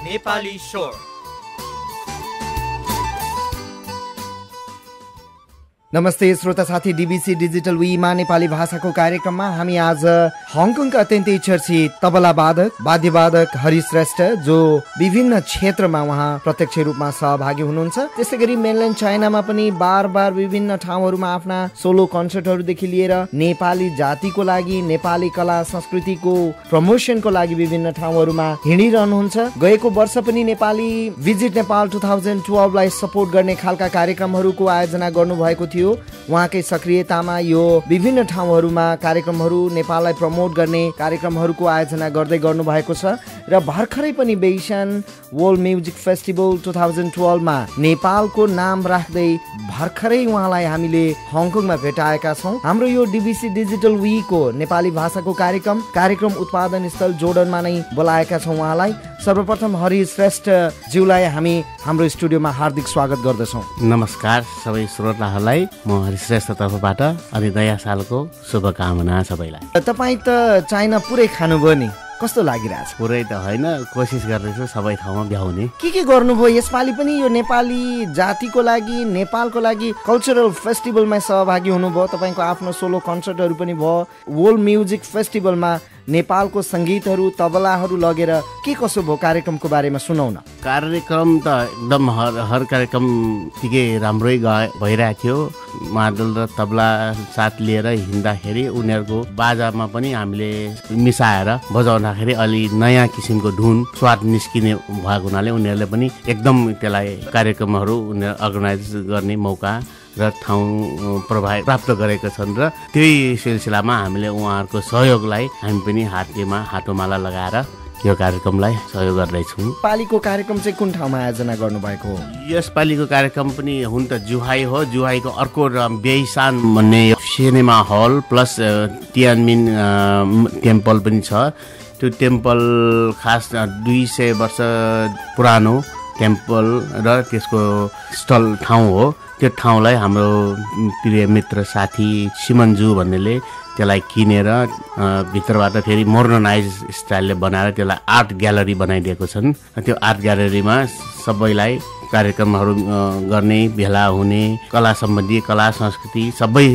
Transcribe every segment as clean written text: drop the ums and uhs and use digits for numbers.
नेपाली शोर। नमस्ते श्रोता साथी, डीबीसी डिजिटल वीमा नेपाली भाषाको कार्यक्रममा हामी आज हङकङका अत्यन्तै चर्चित तबला वादक वाद्यवादक हरि श्रेष्ठ, जो विभिन्न क्षेत्रमा उहाँ प्रत्यक्ष रूपमा सहभागी हुनुहुन्छ। त्यसै गरी मेनल्यान्ड चाइनामा पनि बार बार विभिन्न ठाउँहरूमा आफ्ना सोलो कन्सर्टहरूदेखि लिएर नेपाली जातिको लागि, नेपाली कला संस्कृतिको प्रमोसनको लागि विभिन्न ठाउँहरूमा हिँडिरहनुहुन्छ। गएको वर्ष पनि नेपाली भिजिट नेपाल 2012 लाई सपोर्ट गर्ने खालका कार्यक्रमहरूको आयोजना गर्नुभएको थियो। उहाँकै सक्रियतामा यो विभिन्न ठाउँहरूमा कार्यक्रमहरू, नेपाललाई प्रमोट गर्ने कार्यक्रमहरूको आयोजना गर्दै गर्नु भएको छ र भर्खरै पनि बेइसान वर्ल्ड म्युजिक फेस्टिभल 2012 मा नेपालको नाम राख्दै भर्खरै उहाँलाई हामीले हङकङमा भेटाएका छौँ। हाम्रो यो डीबीसी डिजिटल वीको नेपाली भाषाको कार्यक्रम उत्पादन स्थल जोर्डनमा नै बोलाएका छौँ उहाँलाई। सर्वप्रथम हरि श्रेष्ठ ज्यूलाई हामी हाम्रो स्टुडियोमा हार्दिक स्वागत गर्दछौँ। नमस्कार सबै श्रोताहरूलाई, म हरि श्रेष्ठ तर्फबाट अनि नयाँ सालको शुभकामना सबैलाई। तपाईँ त चाइना पुरै खानुभयो नि, कस्तो लागिरहेछ? पुरै त होइन, कोसिस गर्दैछु सबै ठाउँमा भ्याउने। के गर्नुभयो यसपालि पनि? यो नेपाली जातिको लागि, नेपालको लागि कल्चरल फेस्टिभलमा सहभागी हुनुभयो। तपाईँको आफ्नो सोलो कन्सर्टहरू पनि भयो। वर्ल्ड म्युजिक फेस्टिभलमा नेपालको सङ्गीतहरू, तबलाहरू लगेर के कसो भयो कार्यक्रमको बारेमा सुनाउन। कार्यक्रम त एकदम हर कार्यक्रम ठिकै राम्रै भइरहेको थियो। मादल र तबला साथ लिएर हिँड्दाखेरि उनीहरूको बाजामा पनि हामीले मिसाएर बजाउँदाखेरि अलि नयाँ किसिमको धुन स्वाद निस्किने भएको हुनाले उनीहरूले पनि एकदम त्यसलाई कार्यक्रमहरू उनीहरू अर्गनाइज गर्ने मौका र ठाउँ प्राप्त गरेका छन् र त्यही सिलसिलामा हामीले उहाँहरूको सहयोगलाई हामी पनि हातोमाला लगाएर यो कार्यक्रमलाई सहयोग गर्दैछौँ। पालिको कार्यक्रम चाहिँ कुन ठाउँमा आयोजना गर्नुभएको हो? यसपालिको कार्यक्रम पनि हुन त जुहाई हो। जुहाईको अर्को बेइसान भन्ने सिनेमा हल प्लस तियानमिन टेम्पल पनि छ। त्यो टेम्पल खास 200 वर्ष पुरानो टेम्पल र त्यसको स्थल ठाउँ हो। त्यो ठाउँलाई हाम्रो प्रिय मित्र साथी सिमन्जु भन्नेले त्यसलाई किनेर भित्रबाट फेरि मोडर्नाइज स्टाइलले बनाएर त्यसलाई आर्ट ग्यालरी बनाइदिएको छन्। त्यो आर्ट ग्यालरीमा सबैलाई कार्यक्रमहरू गर्ने, भेला हुने, कला सम्बन्धी, कला संस्कृति सबै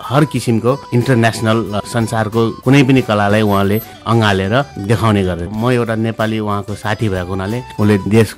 हर किसिमको इन्टरनेसनल संसारको कुनै पनि कलालाई उहाँले अँगालेर देखाउने गरे। म एउटा नेपाली उहाँको साथी भएको हुनाले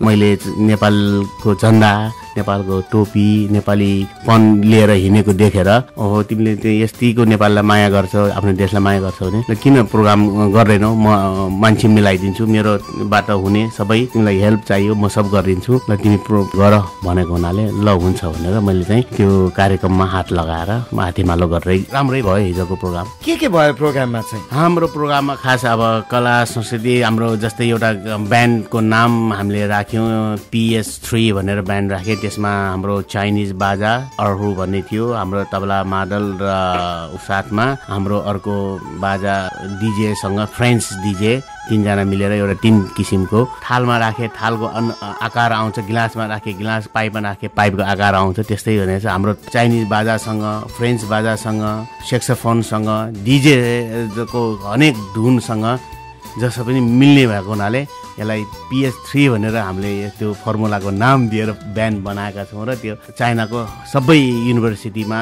मैले नेपालको झन्डा, नेपालको टोपी, नेपालीपन लिएर हिँडेको देखेर ओहो तिमीले यतिको नेपाललाई माया गर्छौ, आफ्नो देशलाई माया गर्छौ भने किन प्रोग्राम गर्दैनौ? म मान्छे मिलाइदिन्छु, मेरोबाट हुने सबै, तिमीलाई हेल्प चाहियो म सब गरिदिन्छु र तिमी गर भनेको हुनाले ल हुन्छ भनेर मैले चाहिँ त्यो कार्यक्रममा हात लगाएर माथिमालो गर्दै राम्रै भयो हिजोको प्रोग्राम। के भयो प्रोग्राममा चाहिँ? हाम्रो प्रोग्राममा खास अब कला संस्कृति, हाम्रो जस्तै एउटा ब्यान्डको नाम हामीले राख्यौँ PS3 भनेर ब्यान्ड राख्यौँ। त्यसमा हाम्रो चाइनिज बाजा अरहु भन्ने थियो, हाम्रो तबला मादल र साथमा हाम्रो अर्को बाजा डिजेसँग फ्रेन्च डिजे, तीनजना मिलेर एउटा 3 किसिमको थालमा राखे, थालको आकार आउँछ, गिलासमा राखे, गिलास पाइपमा राखे, पाइपको आकार आउँछ। त्यस्तै भनेर हाम्रो चाइनिज बाजासँग, फ्रेन्च बाजासँग, सेक्सोफोनसँग, डिजेको अनेक धुनसँग जसो पनि मिल्ने भएको हुनाले यसलाई PS3 भनेर हामीले त्यो फर्मुलाको नाम दिएर ब्यान्ड बनाएका छौँ र त्यो चाइनाको सबै युनिभर्सिटीमा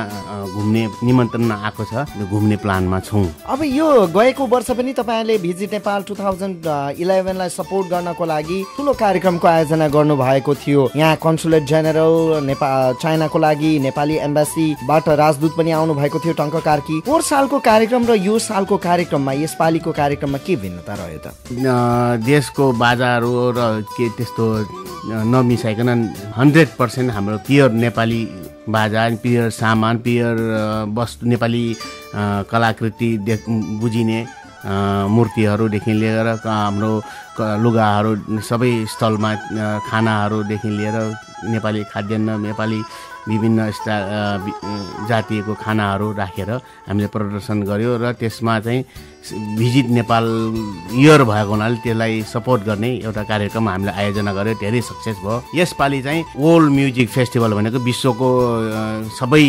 घुम्ने निमन्त्रण आएको छ, घुम्ने प्लानमा छौँ। अब यो गएको वर्ष पनि तपाईँले भिजिट नेपाल 2011 लाई सपोर्ट गर्नको लागि ठुलो कार्यक्रमको आयोजना गर्नुभएको थियो। यहाँ कन्सुलेट जेनरल चाइनाको लागि नेपाली एम्बेसीबाट राजदूत पनि आउनु भएको थियो, टङ्क कार्की। पोहोर सालको कार्यक्रम र यो सालको कार्यक्रममा, यसपालिको कार्यक्रममा के भिन्नता रह्यो त? देशको बाजाहरू र के त्यस्तो नमिसाइकन 100% हाम्रो प्योर नेपाली बाजा, प्योर सामान, प्योर वस्तु, नेपाली कलाकृति बुझिने मूर्तिहरूदेखि लिएर हाम्रो लुगाहरू, सबै स्थलमा खानाहरूदेखि लिएर नेपाली खाद्यान्न, नेपाली विभिन्न जातिको खानाहरू राखेर हामीले प्रदर्शन गर्यो र त्यसमा चाहिँ भिजिट नेपाल इयर भएको हुनाले त्यसलाई सपोर्ट गर्ने एउटा कार्यक्रम हामीले आयोजना गर्यो, धेरै सक्सेस भयो। यसपालि चाहिँ वर्ल्ड म्युजिक फेस्टिभल भनेको विश्वको सबै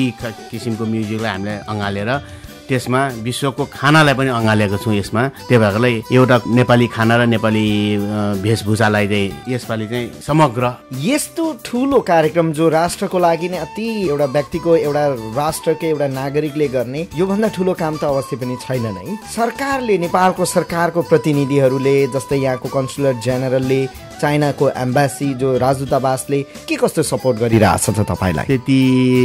किसिमको म्युजिकलाई हामीले अँगालेर त्यसमा विश्वको खानालाई पनि अँगालेको छौँ यसमा। त्यही भएकोले एउटा नेपाली खाना र नेपाली वेशभूषालाई चाहिँ यसपालि चाहिँ समग्र यस्तो ठुलो कार्यक्रम जो राष्ट्रको लागि नै अति एउटा व्यक्तिको एउटा राष्ट्रको एउटा नागरिकले गर्ने योभन्दा ठुलो काम त अवश्य पनि छैन नै। सरकारले नेपालको सरकारको प्रतिनिधिहरूले जस्तै यहाँको कन्सुलर जेनरलले चाइनाको एम्बेसी जो राजदूतावासले के कस्तो सपोर्ट गरिरहेछ त तपाईँलाई? त्यति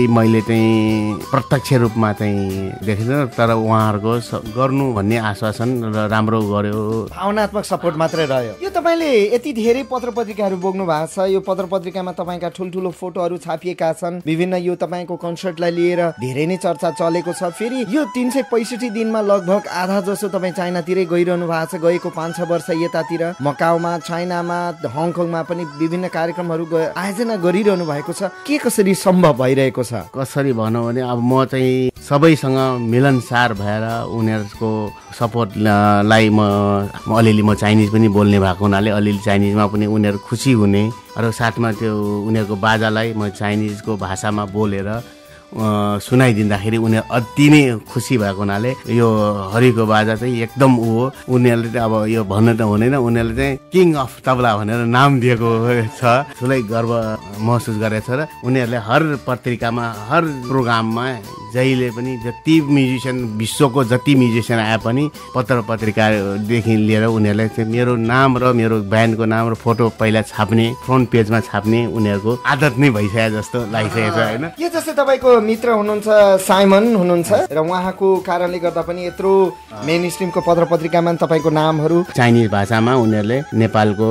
मैले चाहिँ प्रत्यक्ष रूपमा चाहिँ देखिनँ, तर उहाँहरूको गर्नु भन्ने आश्वासन र राम्रो गर्यो, भावनात्मक सपोर्ट मात्रै रह्यो। यो तपाईँले यति धेरै पत्र पत्रिकाहरू बोक्नु भएको छ, यो पत्र पत्रिकामा तपाईँका ठुल्ठुलो फोटोहरू छापिएका छन्, विभिन्न यो तपाईँको कन्सर्टलाई लिएर धेरै नै चर्चा चलेको छ। फेरि यो 365 दिनमा लगभग आधा जसो तपाईँ चाइनातिरै गइरहनु भएको छ, गएको 5-6 वर्ष यतातिर मकाउमा, चाइनामा, हङकङमा पनि विभिन्न कार्यक्रमहरू आयोजना गरिरहनु भएको छ। के कसरी सम्भव भइरहेको छ? कसरी भनौँ भने अब म चाहिँ सबैसँग मिलनसार भएर उनीहरूको सपोर्टलाई म अलिअलि म चाइनिज पनि बोल्ने भएको हुनाले अलिअलि चाइनिजमा पनि उनीहरू खुसी हुने र साथमा त्यो उनीहरूको बाजालाई म चाइनिजको भाषामा बोलेर सुनाइदिँदाखेरि उनीहरू अति नै खुसी भएको हुनाले यो हरिको बाजा चाहिँ एकदम हो। उनीहरूले चाहिँ अब यो भन्नु त हुँदैन, उनीहरूले चाहिँ किङ अफ तबला भनेर नाम दिएको छ। ठुलै गर्व महसुस गरेको छ र उनीहरूले हर पत्रिकामा हर प्रोग्राममा जहिले पनि जति म्युजिसियन विश्वको जति म्युजिसियन आए पनि पत्र पत्रिकादेखि लिएर उनीहरूले चाहिँ मेरो नाम र मेरो ब्यान्डको नाम र फोटो पहिला छाप्ने, फ्रन्ट पेजमा छाप्ने उनीहरूको आदत नै भइसक्यो जस्तो लागिसकेको छ होइन। यो जस्तै तपाईँको मित्र हुनुहुन्छ साइमन हुनुहुन्छ र उहाँको कारणले गर्दा पनि यत्रो मेन स्ट्रिमको पत्र पत्रिकामा तपाईँको नामहरू चाइनिज भाषामा उनीहरूले नेपालको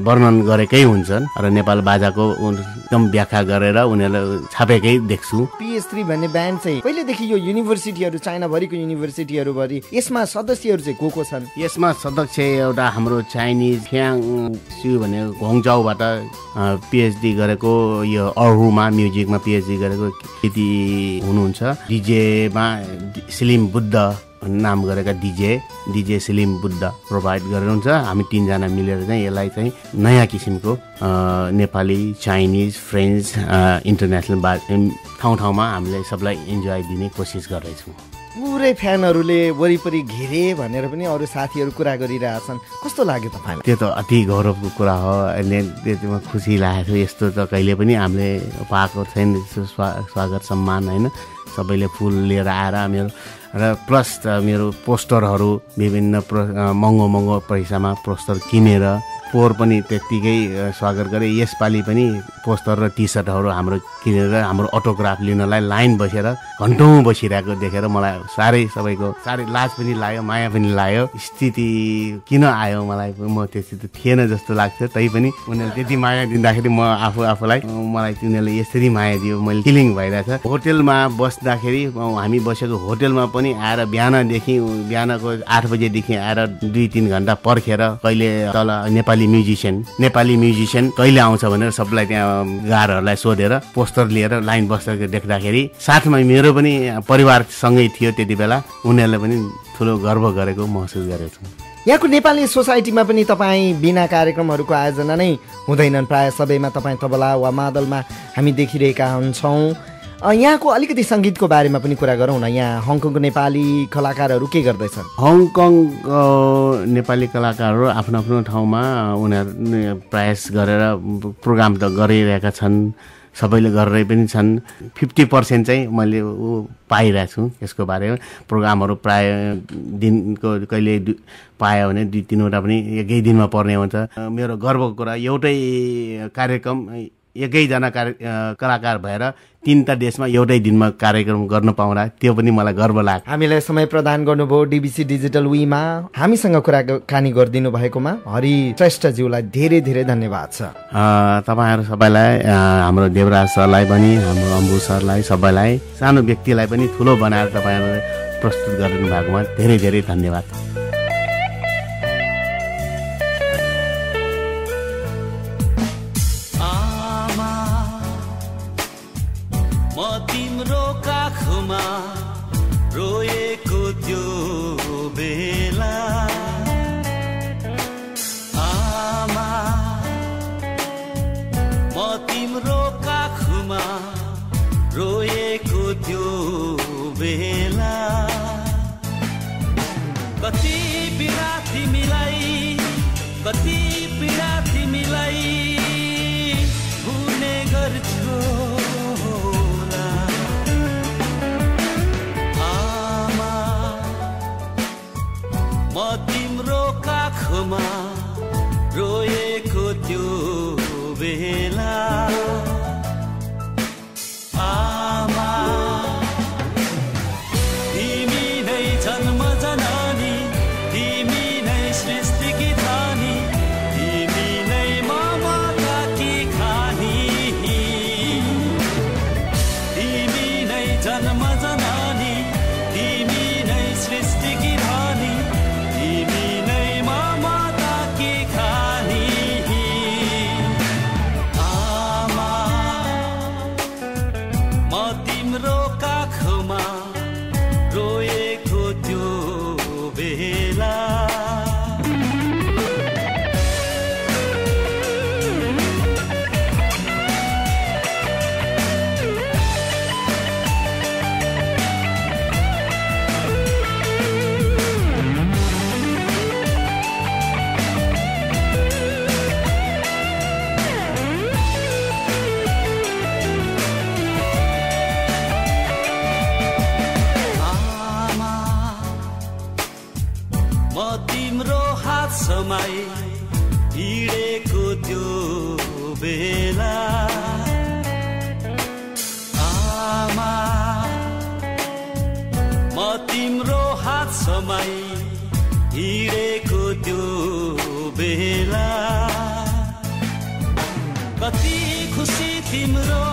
वर्णन गरेकै हुन्छन् र नेपाल बाजाको एकदम व्याख्या गरेर उनीहरूले छापेकै देख्छु। PS3 भन्ने ब्यान्ड चाहिँ पहिलेदेखि यो युनिभर्सिटीहरू चाइनाभरिको युनिभर्सिटीहरूभरि यसमा सदस्यहरू चाहिँ को छन्? यसमा सदस्य एउटा हाम्रो चाइनिज फ्याङ स्यु भनेको होङजाउबाट PhD गरेको, यो अरूमा म्युजिकमा PhD गरेको केटी हुनुहुन्छ। डिजेमा स्लिम बुद्ध नाम गरेका डिजे स्लिम बुद्ध प्रोभाइड गर्नुहुन्छ। हामी 3 जना मिलेर चाहिँ यसलाई चाहिँ नयाँ किसिमको नेपाली, चाइनिज, फ्रेन्च, इन्टरनेसनल ठाउँ ठाउँमा हामीले सबलाई इन्जोय दिने कोसिस गर्दैछौँ। पुरै फ्यानहरूले वरिपरि घेरे भनेर पनि अरू साथीहरू कुरा गरिरहेछन्, कस्तो लाग्यो तपाईँलाई? त्यो त अति गौरवको कुरा हो, अहिले त्यसमा खुसी लागेको छ। यस्तो त कहिले पनि हामीले पाएको छैन, स्वागत सम्मान होइन। सबैले फुल लिएर आएर मेरो र प्लस मेरो पोस्टरहरू विभिन्न महँगो पैसामा पोस्टर किनेर पोहोर पनि त्यत्तिकै स्वागत गरे। यसपालि पनि पोस्टर र टी सर्टहरू हाम्रो किनेर हाम्रो अटोग्राफ लिनलाई लाइन बसेर घन्टौँ बसिरहेको देखेर मलाई सबैको साह्रै लाज पनि लाग्यो, माया पनि लाग्यो। स्थिति किन आयो मलाई म त्यति त थिएन जस्तो लाग्छ, तैपनि उनीहरूले त्यति माया दिँदाखेरि म आफूलाई मलाई उनीहरूले यसरी माया दियो मैले फिलिङ भइरहेछ। होटेलमा बस्दाखेरि हामी बसेको होटेलमा पनि आएर बिहानको 8 बजेदेखि आएर 2-3 घन्टा पर्खेर कहिले तल नेपाली म्युजिसियन कहिले आउँछ भनेर सबलाई त्यहाँ गारहरूलाई सोधेर पोस्टर लिएर लाइन बसेको देख्दाखेरि साथमा मेरो पनि परिवारसँगै थियो त्यति बेला, उनीहरूले पनि ठुलो गर्व गरेको महसुस गरेको छु। यहाँको नेपाली सोसाइटीमा पनि तपाईँ बिना कार्यक्रमहरूको आयोजना नै हुँदैनन्, प्रायः सबैमा तपाईँ तबला वा मादलमा हामी देखिरहेका हुन्छौँ। यहाँको अलिकति सङ्गीतको बारेमा पनि कुरा गरौँ न। यहाँ हङकङको नेपाली कलाकारहरू के गर्दैछन्? हङकङको नेपाली कलाकारहरू आफ्नो आफ्नो ठाउँमा उनीहरू प्रयास गरेर प्रोग्राम त गरिरहेका छन्, सबैले गरेरै पनि छन्। 50% चाहिँ मैले पाइरहेको छु यसको बारेमा। प्रोग्रामहरू प्राय दिनको कहिले पायो भने 2-3वटा पनि एकै दिनमा पर्ने हुन्छ। मेरो गर्वको कुरा एउटै कार्यक्रम एकैजना कलाकार भएर 3टा देशमा एउटै दिनमा कार्यक्रम गर्न पाउँदा त्यो पनि मलाई गर्व लाग्यो। हामीलाई समय प्रदान गर्नुभयो DBC डिजिटल वीमा हामीसँग कुराकानी गरिदिनु भएकोमा हरि श्रेष्ठज्यूलाई धेरै धेरै धन्यवाद छ। तपाईँहरू सबैलाई, हाम्रो देवराज सरलाई पनि, हाम्रो अम्बु सरलाई, सबैलाई, सानो व्यक्तिलाई पनि ठुलो बनाएर तपाईँहरूले प्रस्तुत गरिदिनु भएकोमा धेरै धेरै धन्यवाद। रोएको त्यो बेला आमा, म तिम्रो काखमा रोएको त्यो बेला पीडा तिमीलाई कति पीडा तिमीलाई हुने गर्छु आमा म तिम्रो काखमा रोएको त्यो बेला आमा तिमी नै जन्म जननी तिमी नै सृष्टिकी धनी तिमी नै ममताकी खानी तिमी नै जन्म जननी तिमी नै सृष्टिकी धनी तिमी नै ममताकी खानी आमा म तिम्रो काखमा रोएको त्यो बेला म तिम्रो हात समाई हिँडेको त्यो बेला आमा म तिम्रो हात समाई हिँडेको त्यो बेला कति खुसी तिम्रो